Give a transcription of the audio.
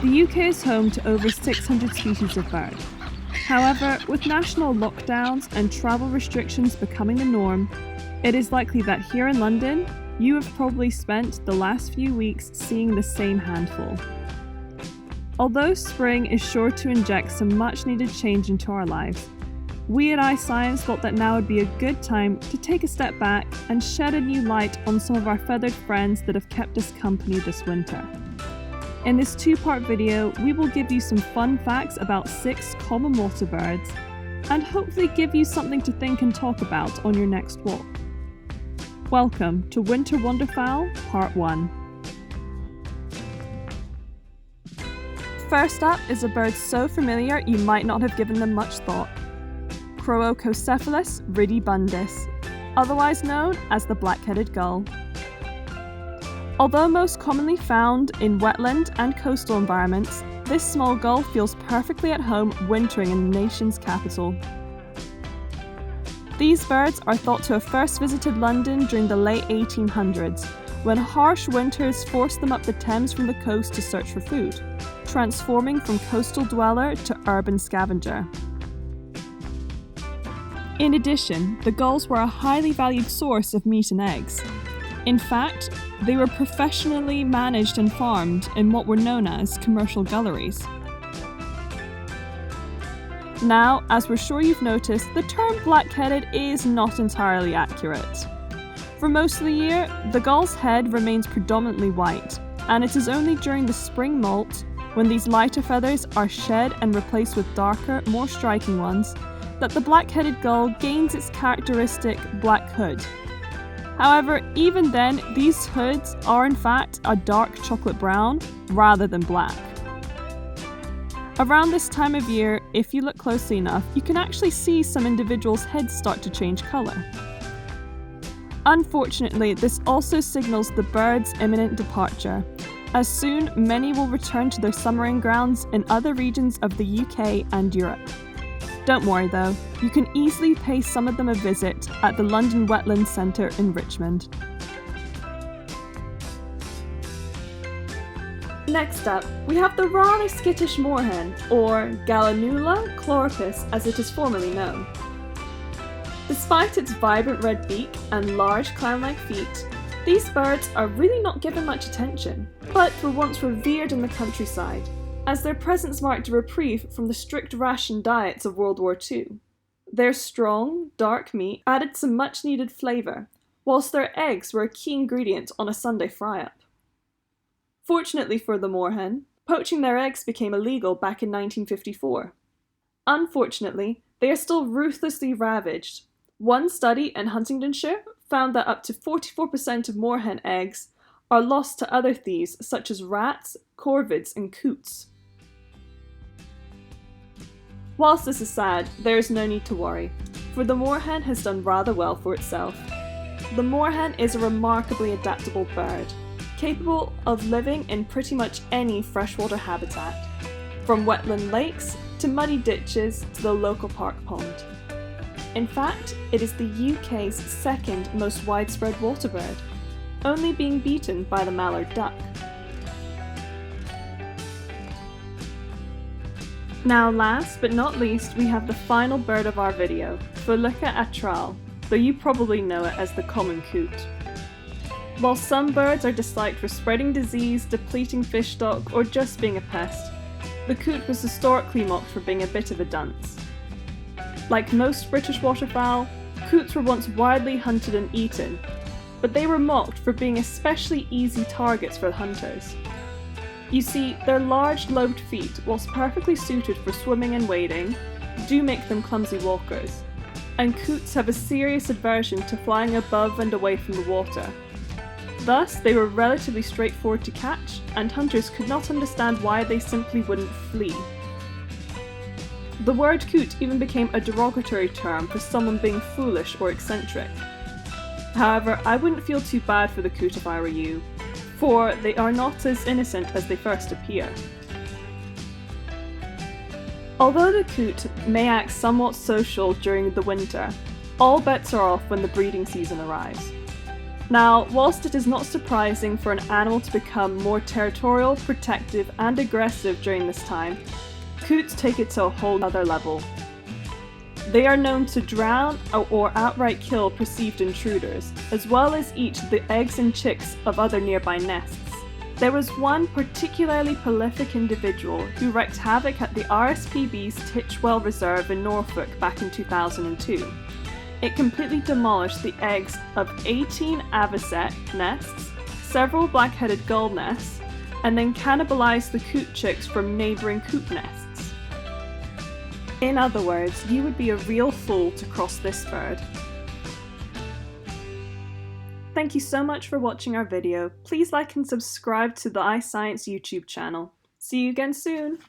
The UK is home to over 600 species of bird. However, with national lockdowns and travel restrictions becoming the norm, it is likely that here in London, you have probably spent the last few weeks seeing the same handful. Although spring is sure to inject some much needed change into our lives, we at iScience thought that now would be a good time to take a step back and shed a new light on some of our feathered friends that have kept us company this winter. In this two-part video, we will give you some fun facts about 6 common water birds and hopefully give you something to think and talk about on your next walk. Welcome to Winter Wonder-Fowl Part 1. First up is a bird so familiar you might not have given them much thought. Crococephalus ridibundus, otherwise known as the black-headed gull. Although most commonly found in wetland and coastal environments, this small gull feels perfectly at home wintering in the nation's capital. These birds are thought to have first visited London during the late 1800s, when harsh winters forced them up the Thames from the coast to search for food, transforming from coastal dweller to urban scavenger. In addition, the gulls were a highly valued source of meat and eggs. In fact, they were professionally managed and farmed in what were known as commercial gulleries. Now, as we're sure you've noticed, the term black-headed is not entirely accurate. For most of the year, the gull's head remains predominantly white, and it is only during the spring molt, when these lighter feathers are shed and replaced with darker, more striking ones, that the black-headed gull gains its characteristic black hood. However, even then, these hoods are in fact a dark chocolate brown rather than black. Around this time of year, if you look closely enough, you can actually see some individuals' heads start to change colour. Unfortunately, this also signals the bird's imminent departure, as soon many will return to their summering grounds in other regions of the UK and Europe. Don't worry though, you can easily pay some of them a visit at the London Wetlands Centre in Richmond. Next up, we have the rather skittish moorhen, or Gallinula chloropus as it is formerly known. Despite its vibrant red beak and large clown-like feet, these birds are really not given much attention, but were once revered in the countryside, as their presence marked a reprieve from the strict ration diets of World War II. Their strong, dark meat added some much-needed flavour, whilst their eggs were a key ingredient on a Sunday fry-up. Fortunately for the moorhen, poaching their eggs became illegal back in 1954. Unfortunately, they are still ruthlessly ravaged. One study in Huntingdonshire found that up to 44% of moorhen eggs are lost to other thieves such as rats, corvids and coots. Whilst this is sad, there is no need to worry, for the moorhen has done rather well for itself. The moorhen is a remarkably adaptable bird, capable of living in pretty much any freshwater habitat, from wetland lakes to muddy ditches to the local park pond. In fact, it is the UK's second most widespread water bird, only being beaten by the mallard duck. Now last but not least, we have the final bird of our video, Felucca atral, though you probably know it as the common coot. While some birds are disliked for spreading disease, depleting fish stock, or just being a pest, the coot was historically mocked for being a bit of a dunce. Like most British waterfowl, coots were once widely hunted and eaten, but they were mocked for being especially easy targets for hunters. You see, their large lobed feet, whilst perfectly suited for swimming and wading, do make them clumsy walkers, and coots have a serious aversion to flying above and away from the water. Thus, they were relatively straightforward to catch, and hunters could not understand why they simply wouldn't flee. The word coot even became a derogatory term for someone being foolish or eccentric. However, I wouldn't feel too bad for the coot if I were you, for they are not as innocent as they first appear. Although the coot may act somewhat social during the winter, all bets are off when the breeding season arrives. Now, whilst it is not surprising for an animal to become more territorial, protective, and aggressive during this time, coots take it to a whole other level. They are known to drown or outright kill perceived intruders, as well as eat the eggs and chicks of other nearby nests. There was one particularly prolific individual who wreaked havoc at the RSPB's Titchwell Reserve in Norfolk back in 2002. It completely demolished the eggs of 18 avocet nests, several black-headed gull nests, and then cannibalized the coot chicks from neighboring coot nests. In other words, you would be a real fool to cross this bird. Thank you so much for watching our video. Please like and subscribe to the iScience YouTube channel. See you again soon!